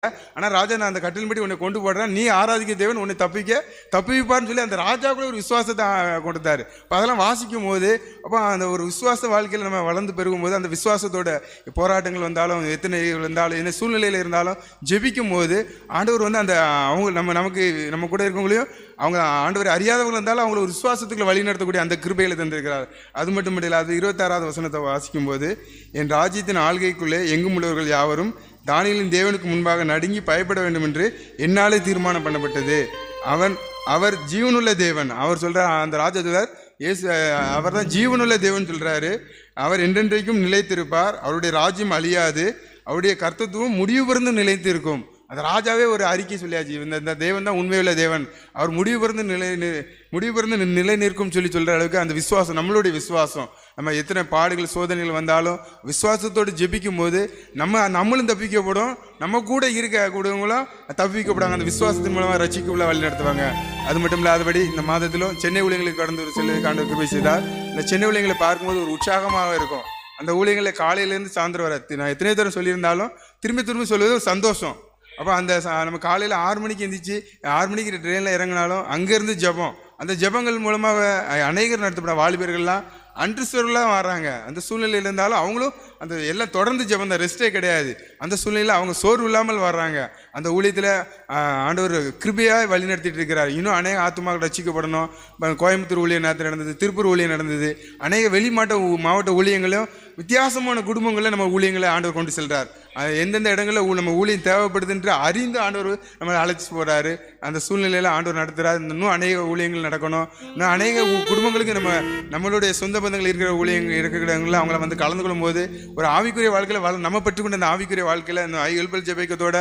ஆனால் ராஜா நான் அந்த கட்டிலின்படி உன்னை கொண்டு போடுறேன், நீ ஆராதிக்க தேவன் உன்னை தப்பிப்பார்னு சொல்லி அந்த ராஜா கூட ஒரு விசுவாசத்தை கொடுத்தாரு. இப்போ அதெல்லாம் வாசிக்கும் போது அப்போ அந்த ஒரு விசுவாச வாழ்க்கையில் நம்ம வளர்ந்து பெருகும்போது அந்த விசுவாசத்தோட போராட்டங்கள் வந்தாலும் எத்தனை இருந்தாலும் என்ன சூழ்நிலையில் இருந்தாலும் ஜெபிக்கும் போது ஆண்டவர் வந்து அந்த அவங்க நம்ம கூட இருக்கவங்களையும் அவங்க ஆண்டவர் அறியாதவங்க இருந்தாலும் அவங்கள ஒரு விசுவாசத்துக்குள்ள வழி நடத்தக்கூடிய அந்த கிருபைகளை தந்திருக்கிறார். அது மட்டும் இல்லை, அது 26வது வசனத்தை வாசிக்கும் போது, என் ராஜ்யத்தின் ஆள்கைக்குள்ளே எங்கும் உள்ளவர்கள் யாவரும் தானியேலின் தேவனுக்கு முன்பாக நடுங்கி பயப்பட வேண்டும் என்று என்னாலே தீர்மானம் பண்ணப்பட்டது. அவர் ஜீவனுள்ள தேவன். அவர் சொல்றார், அந்த ராஜா சொல்றார், அவர் தான் ஜீவனுள்ள தேவன் சொல்றாரு. அவர் என்றென்றைக்கும் நிலைத்திருப்பார், அவருடைய ராஜ்யம் அழியாது, அவருடைய கர்த்தத்துவம் முடிவு பிறந்து நிலைத்து இருக்கும். அந்த ராஜாவே ஒரு அறிக்கை சொல்லியாச்சு, இந்த தேவன் தான் உண்மையுள்ள தேவன், அவர் முடிவு பிறந்து நிலை நிற்கும் சொல்ற அளவுக்கு அந்த விசுவாசம், நம்மளுடைய விசுவாசம். நம்ம எத்தனை பாடுகள் சோதனைகள் வந்தாலும் விசுவாசத்தோடு ஜெபிக்கும் போது நம்மளும் தப்பிக்கப்படும், நம்ம கூட இருக்கக்கூடியவங்களும் தப்பிக்கப்படுவாங்க. அந்த விசுவாசத்தின் மூலமாக ரட்சிக்குள்ள வழி நடத்துவாங்க. அது மட்டும் இல்லாதபடி இந்த மாதத்திலும் சென்னை ஊழியர்களுக்கு கடந்து ஒரு செல்வதற்கு ஆண்டவர் கிருபை செய்தார். இந்த சென்னை ஊழியர்களை பார்க்கும்போது ஒரு உற்சாகமாக இருக்கும். அந்த ஊழியர்களை காலையிலேருந்து சாயந்தரம் வர நான் எத்தனை தடவை சொல்லியிருந்தாலும் திரும்பி சொல்வது ஒரு சந்தோஷம். அப்போ அந்த நம்ம காலையில் 6 மணிக்கு எந்திரிச்சு 6 மணிக்கு ட்ரெயினில் இறங்கினாலும் அங்கேருந்து ஜெபம், அந்த ஜெபங்கள் மூலமாக அநேகர் நடத்தப்பட வாலிபர்கள்லாம் அன்றிஸ்வர்களாக வர்றாங்க. அந்த சூழ்நிலையில் இருந்தாலும் அவங்களும் அந்த எல்லாம் தொடர்ந்து ஜெபம் தான், ரெஸ்ட்டே கிடையாது. அந்த சூழ்நிலையில் அவங்க சோர்வு இல்லாமல் வர்றாங்க. அந்த ஊழியத்தில் ஆண்டவர் கிருபையாக வழி நடத்திட்டு இருக்கிறார். இன்னும் அநேக ஆத்துமாக்கள் ரட்சிக்கப்படணும். கோயம்புத்தூர் ஊழியம் நேரத்தில் நடந்தது, திருப்பூர் ஊழியம் நடந்தது, அநேக மாவட்ட ஊழியங்களும் வித்தியாசமான குடும்பங்களில் நம்ம ஊழியங்களை ஆண்டவர் கொண்டு செல்றார். எந்தெந்த இடங்களில் நம்ம ஊழியம் தேவைப்படுதுன்ற அறிந்து ஆண்டவர் நம்மளை அழைச்சி போகிறாரு. அந்த சூழ்நிலையில் ஆண்டவர் நடத்துகிறார். இன்னும் அநேக ஊழியங்கள் நடக்கணும். இன்னும் அநேக குடும்பங்களுக்கு நம்மளுடைய சொந்த பந்தங்கள் இருக்கிற இருக்கிற இடங்களில் அவங்கள வந்து கலந்து கொள்ளும் போது ஒரு ஆவிக்குரிய வாழ்க்கையில் நம்ம பெற்றுக்கொண்ட அந்த ஆவிக்குரிய வாழ்க்கையில் இந்த எழுப்பல் ஜெபிக்கத்தோட